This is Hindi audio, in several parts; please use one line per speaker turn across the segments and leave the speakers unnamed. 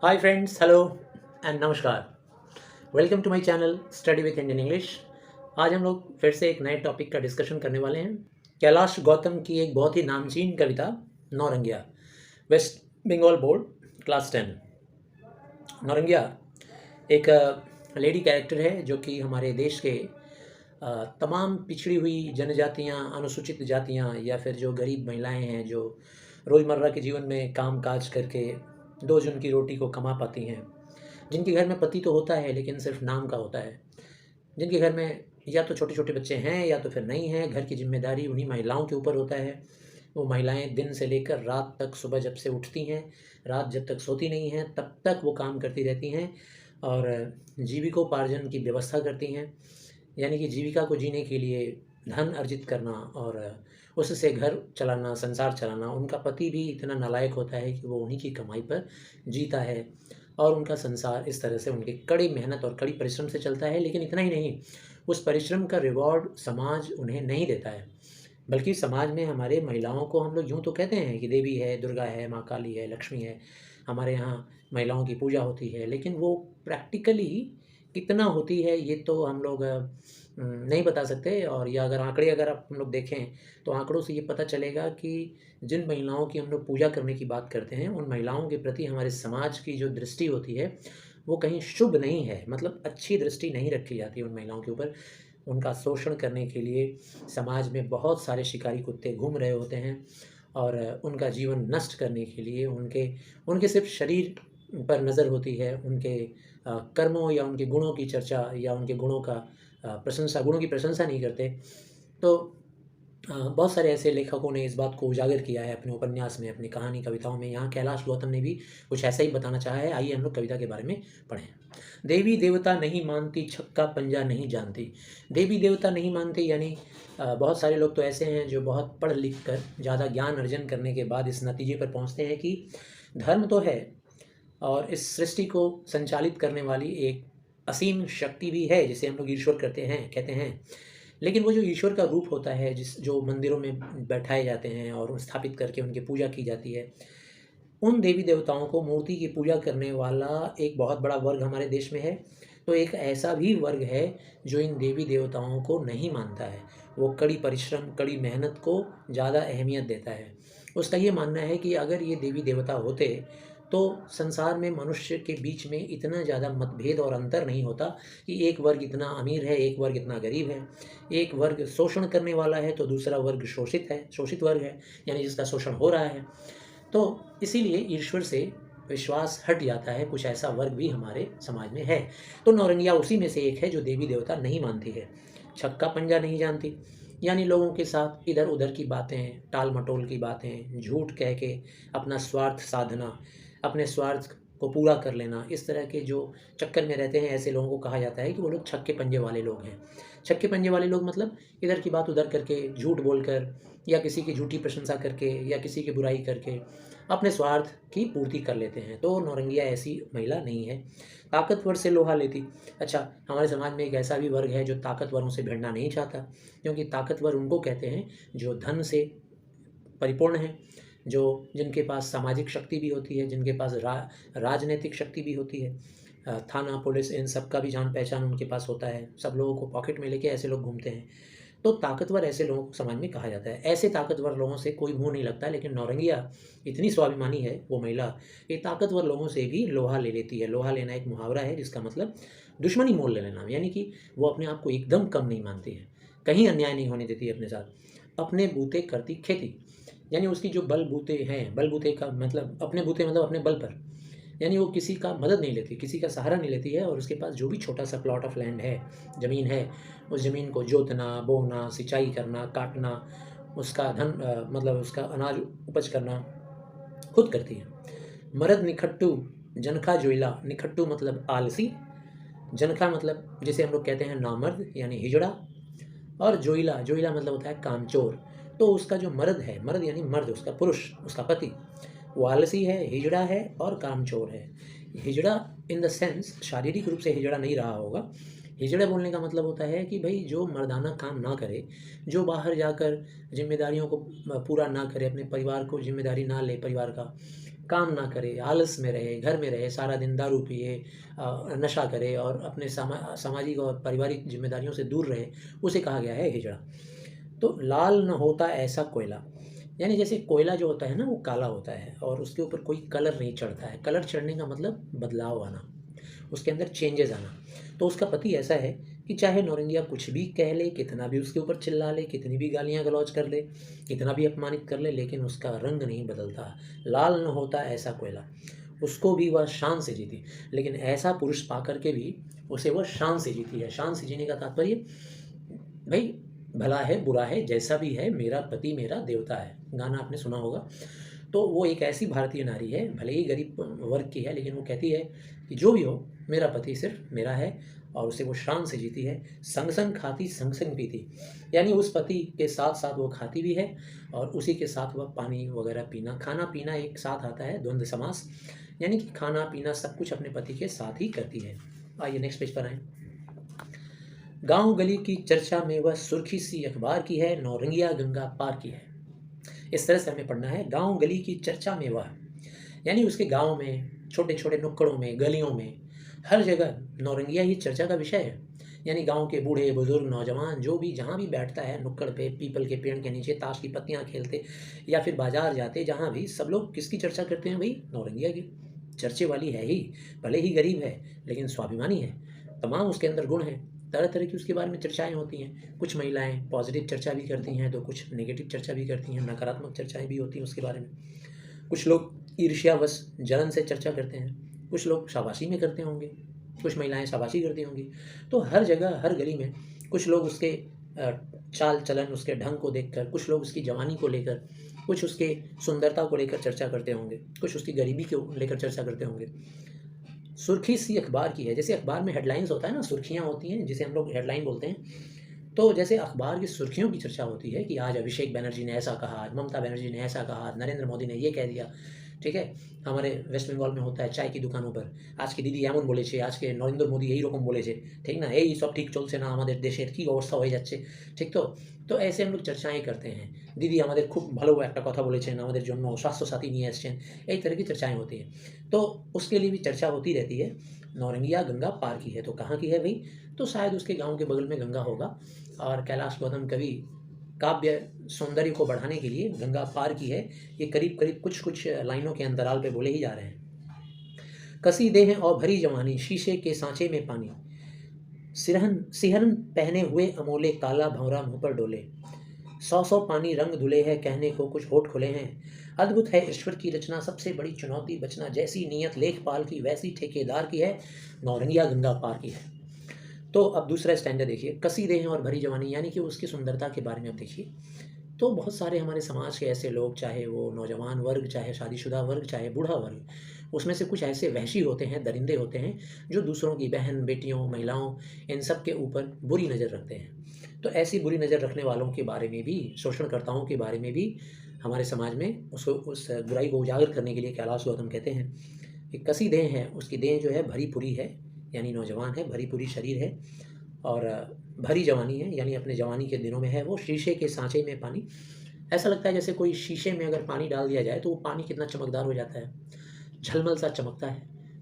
हाय फ्रेंड्स, हेलो एंड नमस्कार। Welcome to my channel study with Indian English. आज हम लोग फिर से एक नए टॉपिक का डिस्कशन करने वाले हैं। कैलाश गौतम की एक बहुत ही नामचीन कविता Naurangiya, West Bengal board class 10। Naurangiya एक लेडी कैरेक्टर है जो कि हमारे देश के तमाम पिछड़ी हुई जनजातियाँ, अनुसूचित जातियाँ या फिर जो गरीब महिलाएं हैं जो रोज़मर्रा के जीवन में काम काज करके दो जन की रोटी को कमा पाती हैं, जिनके घर में पति तो होता है लेकिन सिर्फ नाम का होता है, जिनके घर में या तो छोटे छोटे बच्चे हैं या तो फिर नहीं हैं, घर की जिम्मेदारी उन्हीं महिलाओं के ऊपर होता है। वो महिलाएं दिन से लेकर रात तक, सुबह जब से उठती हैं, रात जब तक सोती नहीं हैं, तब तक वो काम करती रहती हैं और जीविकोपार्जन की व्यवस्था करती हैं। यानी कि जीविका को जीने के लिए धन अर्जित करना और उससे घर चलाना, संसार चलाना। उनका पति भी इतना नालायक होता है कि वो उन्हीं की कमाई पर जीता है और उनका संसार इस तरह से उनकी कड़ी मेहनत और कड़ी परिश्रम से चलता है। लेकिन इतना ही नहीं, उस परिश्रम का रिवॉर्ड समाज उन्हें नहीं देता है, बल्कि समाज में हमारे महिलाओं को हम लोग यूँ तो कहते हैं कि देवी है, दुर्गा है, माँ काली है, लक्ष्मी है, हमारे यहाँ महिलाओं की पूजा होती है। लेकिन वो प्रैक्टिकली कितना होती है ये तो हम लोग नहीं बता सकते। और या अगर आंकड़े अगर आप हम लोग देखें तो आंकड़ों से ये पता चलेगा कि जिन महिलाओं की हम लोग पूजा करने की बात करते हैं, उन महिलाओं के प्रति हमारे समाज की जो दृष्टि होती है वो कहीं शुभ नहीं है। मतलब अच्छी दृष्टि नहीं रखी जाती उन महिलाओं के ऊपर। उनका शोषण करने के लिए समाज में बहुत सारे शिकारी कुत्ते घूम रहे होते हैं और उनका जीवन नष्ट करने के लिए उनके उनके सिर्फ शरीर पर नज़र होती है। उनके कर्मों या उनके गुणों की चर्चा या उनके गुणों का गुणों की प्रशंसा नहीं करते। तो बहुत सारे ऐसे लेखकों ने इस बात को उजागर किया है अपने उपन्यास में, अपनी कहानी, कविताओं में। यहाँ कैलाश गौतम ने भी कुछ ऐसा ही बताना चाहा है। आइए हम लोग कविता के बारे में पढ़ें। देवी देवता नहीं मानती, छक्का पंजा नहीं जानती। देवी देवता नहीं मानते यानी बहुत सारे लोग तो ऐसे हैं जो बहुत पढ़ लिख कर ज़्यादा ज्ञान अर्जन करने के बाद इस नतीजे पर पहुँचते हैं कि धर्म तो है और इस सृष्टि को संचालित करने वाली एक असीम शक्ति भी है, जिसे हम लोग ईश्वर कहते हैं। लेकिन वो जो ईश्वर का रूप होता है, जो मंदिरों में बैठाए जाते हैं और स्थापित करके उनकी पूजा की जाती है, उन देवी देवताओं को, मूर्ति की पूजा करने वाला एक बहुत बड़ा वर्ग हमारे देश में है। तो एक ऐसा भी वर्ग है जो इन देवी देवताओं को नहीं मानता है। वो कड़ी परिश्रम, कड़ी मेहनत को ज़्यादा अहमियत देता है। उसका ये मानना है कि अगर ये देवी देवता होते तो संसार में मनुष्य के बीच में इतना ज़्यादा मतभेद और अंतर नहीं होता कि एक वर्ग इतना अमीर है, एक वर्ग इतना गरीब है, एक वर्ग शोषण करने वाला है तो दूसरा वर्ग शोषित है, शोषित वर्ग है, यानी जिसका शोषण हो रहा है। तो इसीलिए ईश्वर से विश्वास हट जाता है। कुछ ऐसा वर्ग भी हमारे समाज में है। तो नौरंगिया उसी में से एक है जो देवी देवता नहीं मानती है, छक्का पंजा नहीं जानती। यानी लोगों के साथ इधर उधर की बातें, टाल मटोल की बातें, झूठ कह के अपना स्वार्थ साधना, अपने स्वार्थ को पूरा कर लेना, इस तरह के जो चक्कर में रहते हैं, ऐसे लोगों को कहा जाता है कि वो लोग छक्के पंजे वाले लोग हैं। छक्के पंजे वाले लोग मतलब इधर की बात उधर करके, झूठ बोलकर या किसी की झूठी प्रशंसा करके या किसी की बुराई करके अपने स्वार्थ की पूर्ति कर लेते हैं। तो नौरंगिया ऐसी महिला नहीं है। ताकतवर से लोहा लेती। अच्छा, हमारे समाज में एक ऐसा भी वर्ग है जो ताकतवरों से भिड़ना नहीं चाहता, क्योंकि ताकतवर उनको कहते हैं जो धन से परिपूर्ण हैं, जो जिनके पास सामाजिक शक्ति भी होती है, जिनके पास राजनीतिक शक्ति भी होती है। थाना, पुलिस, इन सब का भी जान पहचान उनके पास होता है। सब लोगों को पॉकेट में लेके ऐसे लोग घूमते हैं। तो ताकतवर ऐसे लोगों को समाज में कहा जाता है। ऐसे ताकतवर लोगों से कोई मुँह नहीं लगता। लेकिन नौरंगिया इतनी स्वाभिमानी है वो महिला, ये ताकतवर लोगों से भी लोहा ले लेती है। लोहा लेना एक मुहावरा है जिसका मतलब दुश्मनी मोल ले लेना, यानी कि वो अपने आप को एकदम कम नहीं मानती है, कहीं अन्याय नहीं होने देती अपने साथ। अपने बूते करती खेती, यानी उसकी जो बलबूते हैं, बलबूते का मतलब अपने बूते मतलब अपने बल पर, यानी वो किसी का मदद नहीं लेती, किसी का सहारा नहीं लेती है। और उसके पास जो भी छोटा सा प्लॉट ऑफ लैंड है, ज़मीन है, उस ज़मीन को जोतना, बोना, सिंचाई करना, काटना, उसका मतलब उसका अनाज उपज करना खुद करती है। मर्द निखट्टू जनखा जोइला। निखट्टू मतलब आलसी, जनखा मतलब जिसे हम लोग कहते हैं नामर्द यानी हिजड़ा, और जोइला, जोइला मतलब होता है कामचोर। तो उसका जो मर्द है, मर्द यानी मर्द, उसका पुरुष, उसका पति, वो आलसी है, हिजड़ा है और कामचोर है। हिजड़ा इन द सेंस शारीरिक रूप से हिजड़ा नहीं रहा होगा। हिजड़ा बोलने का मतलब होता है कि भाई जो मर्दाना काम ना करे, जो बाहर जाकर जिम्मेदारियों को पूरा ना करे, अपने परिवार को जिम्मेदारी ना ले परिवार का, काम ना करे, आलस में रहे, घर में रहे, सारा दिन दारू पिए, नशा करे और अपने सामाजिक और पारिवारिक जिम्मेदारियों से दूर रहे, उसे कहा गया है हिजड़ा। तो लाल न होता ऐसा कोयला, यानी जैसे कोयला जो होता है ना वो काला होता है और उसके ऊपर कोई कलर नहीं चढ़ता है। कलर चढ़ने का मतलब बदलाव आना, उसके अंदर चेंजेस आना। तो उसका पति ऐसा है कि चाहे नौरंगिया कुछ भी कह ले, कितना भी उसके ऊपर चिल्ला ले, कितनी भी गालियाँ गलौज कर ले, कितना भी अपमानित कर ले, लेकिन उसका रंग नहीं बदलता। लाल न होता ऐसा कोयला, उसको भी वह शान से जीती। लेकिन ऐसा पुरुष पा करके भी उसे वह शान से जीती है। शान से जीने का तात्पर्य भाई भला है बुरा है जैसा भी है, मेरा पति मेरा देवता है, गाना आपने सुना होगा। तो वो एक ऐसी भारतीय नारी है, भले ही गरीब वर्ग की है, लेकिन वो कहती है कि जो भी हो मेरा पति सिर्फ मेरा है, और उसे वो शान से जीती है। संग संग खाती संग संग पीती, यानी उस पति के साथ साथ वो खाती भी है और उसी के साथ वह पानी वगैरह पीना, खाना पीना एक साथ आता है, द्वंद्व समास, यानी कि खाना पीना सब कुछ अपने पति के साथ ही करती है। आइए नेक्स्ट पेज पर आए। गांव गली की चर्चा में वह सुर्खी सी अखबार की है, नौरंगिया गंगा पार की है। इस तरह से हमें पढ़ना है, गांव गली की चर्चा में वह, यानी उसके गांव में, छोटे छोटे नुक्कड़ों में, गलियों में, हर जगह नौरंगिया ही चर्चा का विषय है। यानी गांव के बूढ़े बुजुर्ग नौजवान जो भी जहाँ भी बैठता है, नुक्कड़ पे, पीपल के पेड़ के नीचे ताश की पत्तियाँ खेलते या फिर बाजार जाते, जहाँ भी सब लोग किसकी चर्चा करते हैं भाई? नौरंगिया की। चर्चे वाली है ही, भले ही गरीब है लेकिन स्वाभिमानी है, तमाम उसके अंदर गुण हैं, तरह तरह की उसके बारे में चर्चाएं होती हैं। कुछ महिलाएं पॉजिटिव चर्चा भी करती हैं तो कुछ नेगेटिव चर्चा भी करती हैं, नकारात्मक चर्चाएं भी होती हैं उसके बारे में। कुछ लोग ईर्ष्यावश जलन से चर्चा करते हैं, कुछ लोग शाबाशी में करते होंगे, कुछ महिलाएं शाबाशी करती होंगी। तो हर जगह हर गली में कुछ लोग उसके चाल चलन, उसके ढंग को देखकर, कुछ लोग उसकी जवानी को लेकर, कुछ उसके सुंदरता को लेकर चर्चा करते होंगे, कुछ उसकी गरीबी को लेकर चर्चा करते होंगे। सुर्खी सी अखबार की है, जैसे अखबार में हेडलाइंस होता है ना, सुर्खियाँ होती हैं जिसे हम लोग हेडलाइन बोलते हैं। तो जैसे अखबार की सुर्खियों की चर्चा होती है कि आज अभिषेक बनर्जी ने ऐसा कहा, आज ममता बनर्जी ने ऐसा कहा, नरेंद्र मोदी ने ये कह दिया, ठीक है। हमारे वेस्ट बंगाल में होता है चाय की दुकानों पर, आज के दीदी एमन बोले छे, आज के नरेंद्र मोदी यही रकम बोले छे, ठीक ना, यही सब ठीक चलছে ना, আমাদের দেশের কি অবস্থা হয়ে যাচ্ছে, ঠিক তো ऐसे हम लोग चर्चाएं करते हैं। दीदी আমাদের खूब ভালো একটা কথা বলেছেন, আমাদের জন্য স্বাস্থ্য সাথী নিয়ে আসছেন, এই तरह की चर्चाएं होती हैं। तो उसके लिए भी चर्चा होती रहती है। नौरंगिया गंगा पार की है, तो कहाँ की है भाई? तो शायद उसके गांव के बगल में गंगा होगा, और कैलाश गौतम कवि काव्य सौंदर्य को बढ़ाने के लिए गंगा पार की है, ये करीब करीब कुछ कुछ लाइनों के अंतराल पे बोले ही जा रहे हैं। कसी देह और भरी जवानी, शीशे के सांचे में पानी, सिहरन पहने हुए अमोले, काला भंवरा मुंह पर डोले, सौ सौ पानी रंग धुले हैं, कहने को कुछ होठ खुले हैं, अद्भुत है ईश्वर की रचना, सबसे बड़ी चुनौती बचना, जैसी नीयत लेखपाल की वैसी ठेकेदार की है, नौरंगिया गंगा पार की है। तो अब दूसरा स्टैंडर्ड देखिए, कसी देह और भरी जवानी, यानी कि उसकी सुंदरता के बारे में अब देखिए। तो बहुत सारे हमारे समाज के ऐसे लोग, चाहे वो नौजवान वर्ग, चाहे शादीशुदा वर्ग, चाहे बूढ़ा वर्ग, उसमें से कुछ ऐसे वहशी होते हैं, दरिंदे होते हैं, जो दूसरों की बहन बेटियों महिलाओं इन सब के ऊपर बुरी नज़र रखते हैं। तो ऐसी बुरी नज़र रखने वालों के बारे में भी, शोषणकर्ताओं के बारे में भी हमारे समाज में उसको, उस बुराई को उजागर करने के लिए कैलाश गौतम कहते हैं कि कसी देह है, उसकी देह जो है भरी पूरी है, यानी नौजवान है, भरी पूरी शरीर है, और भरी जवानी है, यानी अपने जवानी के दिनों में है वो, शीशे के सांचे में पानी, ऐसा लगता है जैसे कोई शीशे में अगर पानी डाल दिया जाए तो वो पानी कितना चमकदार हो जाता है, झलमल सा चमकता है।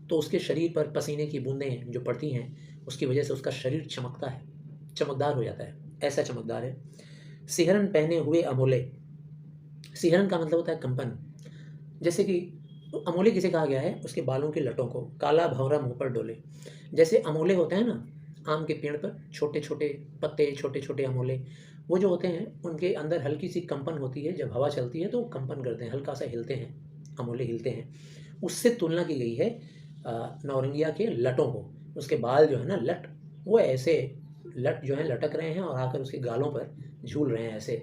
तो उसके शरीर पर पसीने की बूंदें जो पड़ती हैं, उसकी वजह से उसका शरीर चमकता है, चमकदार हो जाता है, ऐसा चमकदार है। सिहरन पहने हुए अमोले, सिहरन का मतलब होता है कंपन, जैसे कि अमोले किसे कहा गया है? उसके बालों के लटों को, काला भंवरा मुंह पर डोले। जैसे अमोले होते हैं ना आम के पेड़ पर, छोटे छोटे पत्ते, छोटे छोटे अमोले, वो जो होते हैं उनके अंदर हल्की सी कंपन होती है, जब हवा चलती है तो वो कंपन करते हैं, हल्का सा हिलते हैं, अमोले हिलते हैं। उससे तुलना की गई है नौरंगिया के लटों को। उसके बाल जो है ना लट, वो ऐसे लट जो है लटक रहे हैं और आकर उसके गालों पर झूल रहे हैं, ऐसे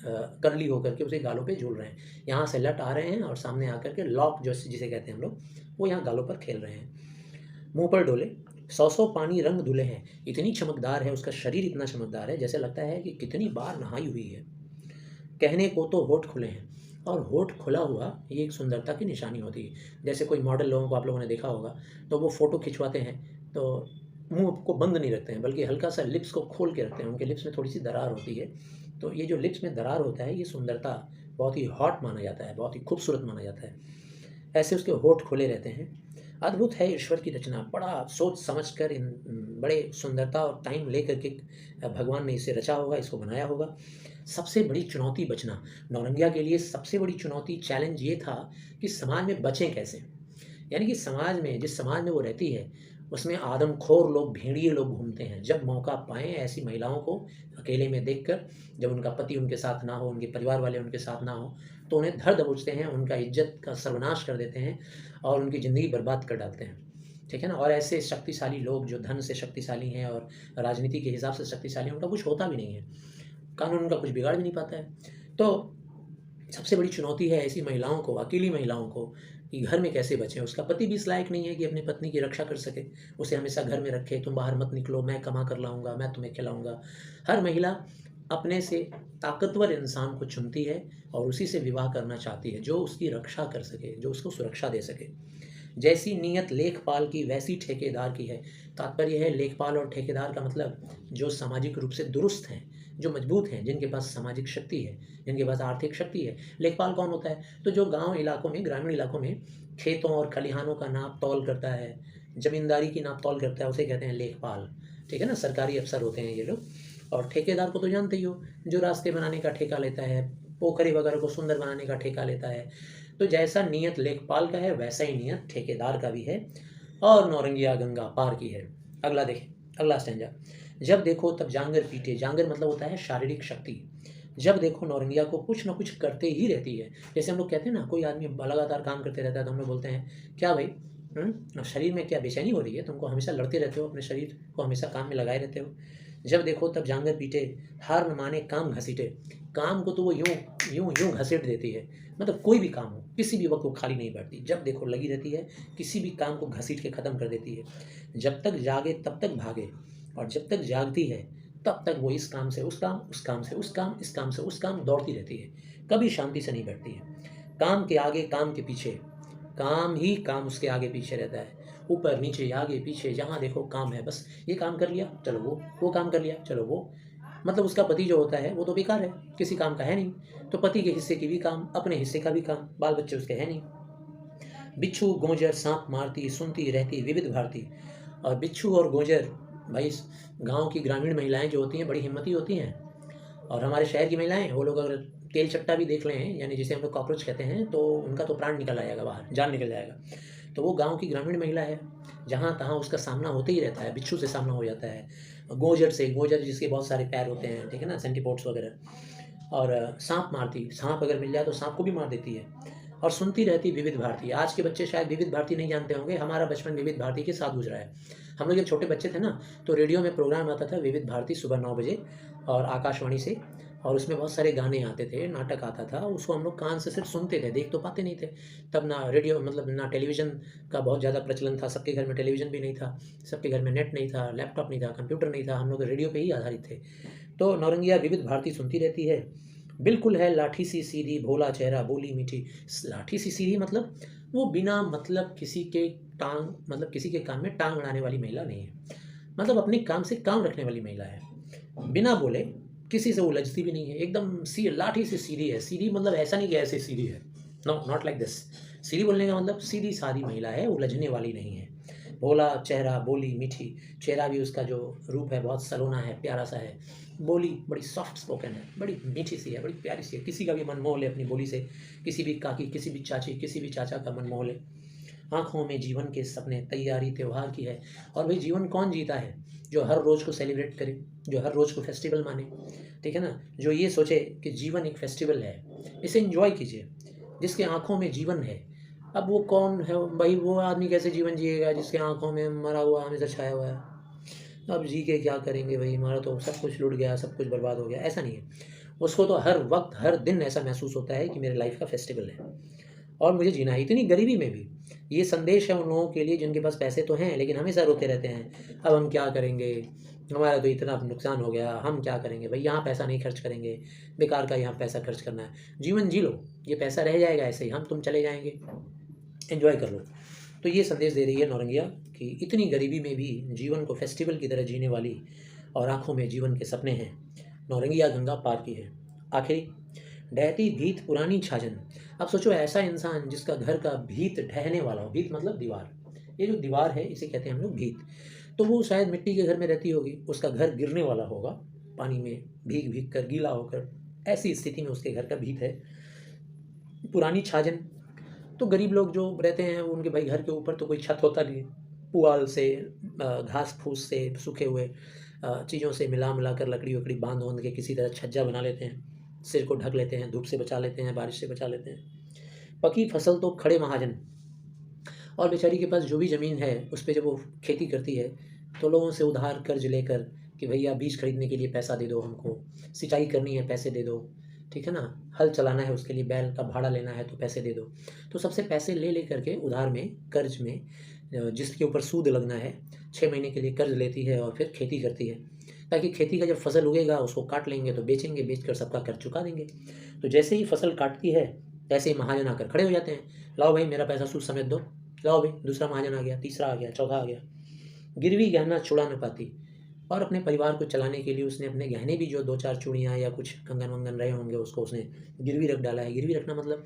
करली होकर के उसके गालों पे झूल रहे हैं। यहाँ से लट आ रहे हैं और सामने आकर के लॉक जो जिसे कहते हैं हम लोग, वो यहाँ गालों पर खेल रहे हैं। मुंह पर डोले, सौ सौ पानी रंग धुले हैं, इतनी चमकदार है उसका शरीर, इतना चमकदार है जैसे लगता है कि कितनी बार नहाई हुई है। कहने को तो होठ खुले हैं, और होठ खुला हुआ ये एक सुंदरता की निशानी होती है। जैसे कोई मॉडल लोगों को आप लोगों ने देखा होगा, तो वो फ़ोटो खिंचवाते हैं तो मुंह को बंद नहीं रखते हैं, बल्कि हल्का सा लिप्स को खोल के रखते हैं, उनके लिप्स में थोड़ी सी दरार होती है। तो ये जो लिप्स में दरार होता है, ये सुंदरता, बहुत ही हॉट माना जाता है, बहुत ही खूबसूरत माना जाता है। ऐसे उसके होठ खुले रहते हैं। अद्भुत है ईश्वर की रचना, बड़ा सोच समझ कर इन बड़े सुंदरता और टाइम लेकर के भगवान ने इसे रचा होगा, इसको बनाया होगा। सबसे बड़ी चुनौती बचना, नौरंगिया के लिए सबसे बड़ी चुनौती, चैलेंज ये था कि समाज में बचें कैसे। यानी कि समाज में, जिस समाज में वो रहती है, उसमें आदमखोर लोग, भेड़िए लोग घूमते हैं। जब मौका पाएँ ऐसी महिलाओं को अकेले में देखकर, जब उनका पति उनके साथ ना हो, उनके परिवार वाले उनके साथ ना हो, तो उन्हें धर दबोचते हैं, उनका इज्जत का सर्वनाश कर देते हैं और उनकी ज़िंदगी बर्बाद कर डालते हैं। ठीक है ना? और ऐसे शक्तिशाली लोग जो धन से शक्तिशाली हैं और राजनीति के हिसाब से शक्तिशाली हैं, उनका कुछ होता भी नहीं है। कानून उनका कुछ बिगाड़ भी नहीं पाता है। तो सबसे बड़ी चुनौती है ऐसी महिलाओं को, अकेली महिलाओं को, कि घर में कैसे बचें। उसका पति भी इस लायक नहीं है कि अपनी पत्नी की रक्षा कर सके, उसे हमेशा घर में रखे, तुम बाहर मत निकलो, मैं कमा कर लाऊँगा, मैं तुम्हें खिलाऊँगा। हर महिला अपने से ताकतवर इंसान को चुनती है और उसी से विवाह करना चाहती है, जो उसकी रक्षा कर सके, जो उसको सुरक्षा दे सके। जैसी नीयत लेखपाल की वैसी ठेकेदार की है। तात्पर्य है, लेखपाल और ठेकेदार का मतलब जो सामाजिक रूप से दुरुस्त हैं, जो मजबूत हैं, जिनके पास सामाजिक शक्ति है, जिनके पास आर्थिक शक्ति है। लेखपाल कौन होता है? तो जो गांव इलाकों में, ग्रामीण इलाकों में खेतों और खलिहानों का नाप तौल करता है, ज़मींदारी की नाप तौल करता है, उसे कहते हैं लेखपाल। ठीक है ना? सरकारी अफ़सर होते हैं ये लोग। और ठेकेदार को तो जानते ही हो, जो रास्ते बनाने का ठेका लेता है, पोखरे वगैरह को सुंदर बनाने का ठेका लेता है। तो जैसा नियत लेखपाल का है, वैसा ही नियत ठेकेदार का भी है और नौरंगिया गंगा पार की है। अगला देखें, अगला स्टैंजा। जब देखो तब जांगर पीटे। जांगर मतलब होता है शारीरिक शक्ति। जब देखो नौरंगिया को कुछ ना कुछ करते ही रहती है। जैसे हम लोग कहते हैं ना, कोई आदमी लगातार काम करते रहता है तो हम लोग बोलते हैं, क्या भाई, शरीर में क्या बेचैनी हो रही है? तुमको हमेशा लड़ते रहते हो, अपने शरीर को हमेशा काम में लगाए रहते हो। जब देखो तब जांगर पीटे, हार न माने काम घसीटे। काम को तो वो यूं यूं यूं घसीट देती है। मतलब कोई भी काम हो, किसी भी वक्त वो खाली नहीं बैठती, जब देखो लगी रहती है, किसी भी काम को घसीट के ख़त्म कर देती है। जब तक जागे तब तक भागे, और जब तक जागती है तब तक वो इस काम से उस काम, उस काम से उस काम, इस काम से उस काम दौड़ती रहती है। कभी शांति से नहीं बैठती है। काम के आगे, काम के पीछे, काम ही काम उसके आगे पीछे रहता है। ऊपर नीचे, आगे पीछे, जहाँ देखो काम है। बस ये काम कर लिया, चलो वो काम कर लिया, चलो वो। मतलब उसका पति जो होता है वो तो बेकार है, किसी काम का है नहीं। तो पति के हिस्से की भी काम, अपने हिस्से का भी काम, बाल बच्चे उसके हैं नहीं। बिच्छू गोजर सांप मारती, सुनती रहती विविध भारती। और बिच्छू और गोजर, भाई गांव की ग्रामीण महिलाएं जो होती हैं बड़ी हिम्मती होती हैं। और हमारे शहर की महिलाएं, वो लोग अगर तेल चट्टा भी देख लें, यानी जिसे हम लोग कॉकरोच कहते हैं, तो उनका तो प्राण निकल आएगा, बाहर जान निकल जाएगा। तो वो गांव की ग्रामीण महिला है, जहाँ तहाँ उसका सामना होते ही रहता है, बिच्छू से सामना हो जाता है, गोजर से, गोजर जिसके बहुत सारे पैर होते हैं, ठीक है ना, सेंटीपोड्स वगैरह। और सांप मारती, सांप अगर मिल जाए तो सांप को भी मार देती है। और सुनती रहती विविध भारती। आज के बच्चे शायद विविध भारती नहीं जानते होंगे, हमारा बचपन विविध भारती के साथ गुजरा है। हम लोग जब छोटे बच्चे थे ना, तो रेडियो में प्रोग्राम आता था विविध भारती सुबह 9 बजे, और आकाशवाणी से। और उसमें बहुत सारे गाने आते थे, नाटक आता था, उसको हम लोग कान से सिर्फ सुनते थे, देख तो पाते नहीं थे। तब ना रेडियो, मतलब ना टेलीविज़न का बहुत ज़्यादा प्रचलन था, सबके घर में टेलीविज़न भी नहीं था, सबके घर में नेट नहीं था, लैपटॉप नहीं था, कंप्यूटर नहीं था, हम लोग रेडियो पे ही आधारित थे। तो नौरंगिया विविध भारती सुनती रहती है। बिल्कुल है लाठी सी सीधी, भोला चेहरा, बोली मीठी। लाठी सी सीधी मतलब वो बिना मतलब किसी के टांग, मतलब किसी के काम में टांग अड़ाने वाली महिला नहीं है। मतलब अपने काम से काम रखने वाली महिला है, बिना बोले किसी से उलझती भी नहीं है, एकदम सी लाठी से सीधी है। सीधी मतलब ऐसा नहीं कि ऐसे सीधी है, नो, नॉट लाइक दिस। सीधी बोलने का मतलब सीधी सादी महिला है, उलझने वाली नहीं है। भोला चेहरा, बोली मीठी। चेहरा भी उसका जो रूप है बहुत सलोना है, प्यारा सा है। बोली बड़ी सॉफ्ट स्पोकन है, बड़ी मीठी सी है, बड़ी प्यारी सी है, किसी का भी मन मोह ले अपनी बोली से। किसी भी काकी, किसी भी चाची, किसी भी चाचा का मन मोह ले। आँखों में जीवन के सपने, तैयारी त्योहार की है। और भाई जीवन कौन जीता है? जो हर रोज़ को सेलिब्रेट करे, जो हर रोज़ को फेस्टिवल माने, ठीक है ना, जो ये सोचे कि जीवन एक फेस्टिवल है, इसे एंजॉय कीजिए। जिसके आँखों में जीवन है, अब वो कौन है भाई? वो आदमी कैसे जीवन जिएगा जिसके आँखों में मरा हुआ हमेशा छाया हुआ है? अब जी के क्या करेंगे भाई, हमारा तो सब कुछ लुट गया, सब कुछ बर्बाद हो गया। ऐसा नहीं है, उसको तो हर वक्त, हर दिन ऐसा महसूस होता है कि मेरे लाइफ का फेस्टिवल है और मुझे जीना है, इतनी गरीबी में भी। ये संदेश है उन लोगों के लिए जिनके पास पैसे तो हैं लेकिन हमेशा रोते रहते हैं, अब हम क्या करेंगे, हमारा तो इतना नुकसान हो गया, हम क्या करेंगे भाई, यहाँ पैसा नहीं खर्च करेंगे, बेकार का यहाँ पैसा खर्च करना है। जीवन जी लो, ये पैसा रह जाएगा ऐसे ही, हम तुम चले जाएंगे, एंजॉय कर लो। तो ये संदेश दे रही है नौरंगिया कि इतनी गरीबी में भी जीवन को फेस्टिवल की तरह जीने वाली और आंखों में जीवन के सपने हैं, नौरंगिया गंगा पार की है। आखिरी, ढहती भीत पुरानी छाजन। अब सोचो ऐसा इंसान जिसका घर का भीत ढहने वाला हो, भीत मतलब दीवार, ये जो दीवार है इसे कहते हैं हम लोग भीत। तो वो शायद मिट्टी के घर में रहती होगी, उसका घर गिरने वाला होगा, पानी में भीग भीग कर, गीला होकर, ऐसी स्थिति में उसके घर का भीत है। पुरानी छाजन, तो गरीब लोग जो रहते हैं उनके भाई घर के ऊपर तो कोई छत होता नहीं है, पुआल से, घास फूस से, सूखे हुए चीज़ों से मिला मिला कर, लकड़ी वकड़ी बांध बांध के किसी तरह छज्जा बना लेते हैं, सिर को ढक लेते हैं, धूप से बचा लेते हैं, बारिश से बचा लेते हैं। पकी फसल तो खड़े महाजन, और बेचारी के पास जो भी ज़मीन है उस पर जब वो खेती करती है तो लोगों से उधार कर्ज लेकर कि भैया बीज खरीदने के लिए पैसा दे दो हमको, सिंचाई करनी है पैसे दे दो, ठीक है ना, हल चलाना है उसके लिए बैल का भाड़ा लेना है तो पैसे दे दो। तो सबसे पैसे ले करके उधार में, कर्ज में, जिसके ऊपर सूद लगना है, 6 महीने के लिए कर्ज लेती है और फिर खेती करती है, ताकि खेती का जब फसल उगेगा उसको काट लेंगे तो बेचेंगे, बेच कर सबका कर्ज चुका देंगे। तो जैसे ही फसल काटती है तैसे ही महाजन आकर खड़े हो जाते हैं, लाओ भाई मेरा पैसा सूद समेत दो, लाओ भाई। दूसरा महाजन आ गया, तीसरा आ गया, चौथा आ गया। गिरवी गहना छुड़ा न पाती, और अपने परिवार को चलाने के लिए उसने अपने गहने भी, जो 2-4 चूड़ियाँ या कुछ कंगन वंगन रहे होंगे, उसको उसने गिरवी रख डाला है। गिरवी रखना मतलब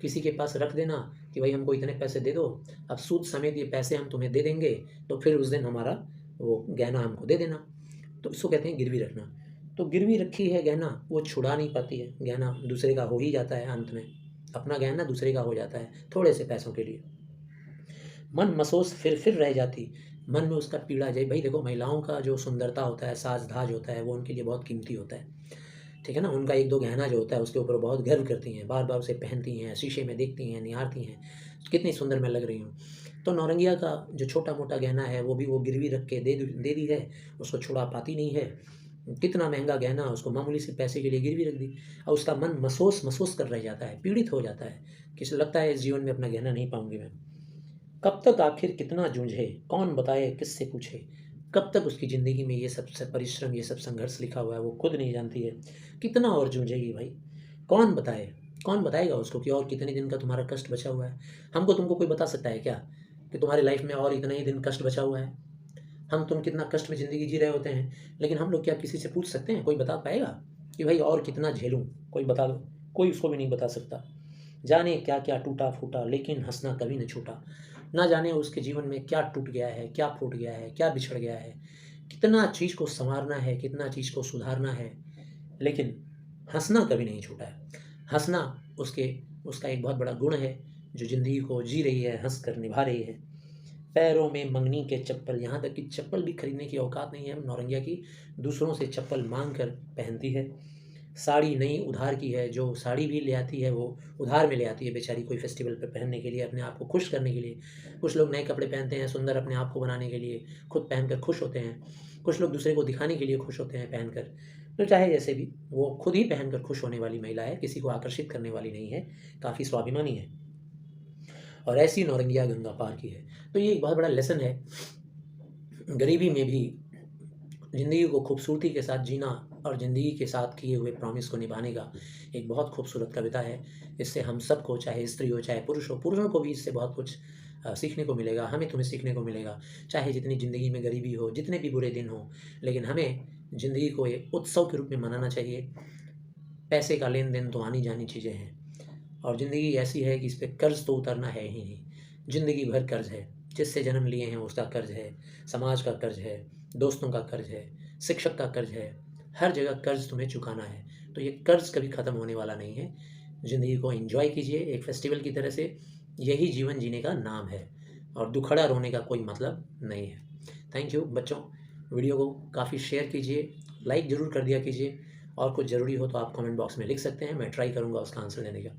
किसी के पास रख देना कि भाई हमको इतने पैसे दे दो, अब सूद समेत ये पैसे हम तुम्हें दे देंगे, तो फिर उस दिन हमारा वो गहना हमको दे देना। तो इसको कहते हैं गिरवी रखना। तो गिरवी रखी है गहना, वो छुड़ा नहीं पाती है, गहना दूसरे का हो ही जाता है अंत में, अपना गहना दूसरे का हो जाता है थोड़े से पैसों के लिए। मन मसोस फिर रह जाती, मन में उसका पीड़ा जाए। भाई देखो, महिलाओं का जो सुंदरता होता है, साज धाज होता है, वो उनके लिए बहुत कीमती होता है, ठीक है ना। उनका 1-2 गहना जो होता है उसके ऊपर बहुत गर्व करती हैं, बार बार उसे पहनती हैं, शीशे में देखती हैं, निहारती हैं, कितनी सुंदर मैं लग रही हूँ। तो नौरंगिया का जो छोटा मोटा गहना है वो भी वो गिरवी रख के दे दी है, उसको छुड़ा पाती नहीं है। कितना महंगा गहना, उसको मामूली से पैसे के लिए गिरवी रख दी, और उसका मन महसूस महसूस कर रह जाता है, पीड़ित हो जाता है, किसी लगता है इस जीवन में अपना गहना नहीं पाऊंगी मैं। कब तक आखिर कितना जूझे, कौन बताए किससे पूछे। कब तक उसकी ज़िंदगी में ये सब परिश्रम, ये सब संघर्ष लिखा हुआ है, वो खुद नहीं जानती है। कितना और जूझेगी भाई, कौन बताए, कौन बताएगा उसको कि और कितने दिन का तुम्हारा कष्ट बचा हुआ है। हमको तुमको कोई बता सकता है क्या कि तुम्हारी लाइफ में और इतने ही दिन कष्ट बचा हुआ है। हम तुम कितना कष्ट में ज़िंदगी जी रहे होते हैं, लेकिन हम लोग क्या किसी से पूछ सकते हैं? कोई बता पाएगा कि भाई और कितना झेलूँ? कोई बता दो, कोई उसको भी नहीं बता सकता। जाने क्या क्या टूटा फूटा, लेकिन हंसना कभी न छूटा। ना जाने उसके जीवन में क्या टूट गया है, क्या फूट गया है, क्या बिछड़ गया है, कितना चीज़ को संवारना है, कितना चीज़ को सुधारना है, लेकिन हंसना कभी नहीं छूटा है। हंसना उसका एक बहुत बड़ा गुण है, जो ज़िंदगी को जी रही है, हंस कर निभा रही है। पैरों में मंगनी के चप्पल, यहाँ तक कि चप्पल भी खरीदने की औकात नहीं है नौरंगिया की, दूसरों से चप्पल मांग कर पहनती है। साड़ी नई उधार की है, जो साड़ी भी ले आती है वो उधार में ले आती है बेचारी, कोई फेस्टिवल पर पहनने के लिए, अपने आप को खुश करने के लिए। कुछ लोग नए कपड़े पहनते हैं सुंदर अपने आप को बनाने के लिए, खुद पहनकर खुश होते हैं। कुछ लोग दूसरे को दिखाने के लिए खुश होते हैं पहनकर। तो चाहे जैसे भी, वो खुद ही पहनकर खुश होने वाली महिला है, किसी को आकर्षित करने वाली नहीं है, काफ़ी स्वाभिमानी है, और ऐसी नौरंगिया गंगा पार की है। तो ये एक बहुत बड़ा लेसन है, गरीबी में भी ज़िंदगी को खूबसूरती के साथ जीना और ज़िंदगी के साथ किए हुए प्रॉमिस को निभाने का एक बहुत खूबसूरत कविता है। इससे हम सबको, चाहे स्त्री हो चाहे पुरुष हो, पुरुषों को भी इससे बहुत कुछ सीखने को मिलेगा, हमें तुम्हें सीखने को मिलेगा। चाहे जितनी ज़िंदगी में गरीबी हो, जितने भी बुरे दिन हो, लेकिन हमें ज़िंदगी को एक उत्सव के रूप में मनाना चाहिए। पैसे का लेन देन तो आनी जानी चीज़ें हैं, और ज़िंदगी ऐसी है कि इस पर कर्ज़ तो उतरना है ही नहीं। ज़िंदगी भर कर्ज़ है, जिससे जन्म लिए हैं उसका कर्ज़ है, समाज का कर्ज़ है, दोस्तों का कर्ज़ है, शिक्षक का कर्ज़ है, हर जगह कर्ज़ तुम्हें चुकाना है। तो ये कर्ज़ कभी ख़त्म होने वाला नहीं है। ज़िंदगी को एंजॉय कीजिए एक फेस्टिवल की तरह से, यही जीवन जीने का नाम है, और दुखड़ा रोने का कोई मतलब नहीं है। थैंक यू बच्चों, वीडियो को काफ़ी शेयर कीजिए, लाइक ज़रूर कर दिया कीजिए, और कुछ ज़रूरी हो तो आप कमेंट बॉक्स में लिख सकते हैं, मैं ट्राई करूँगा उसका आंसर देने का।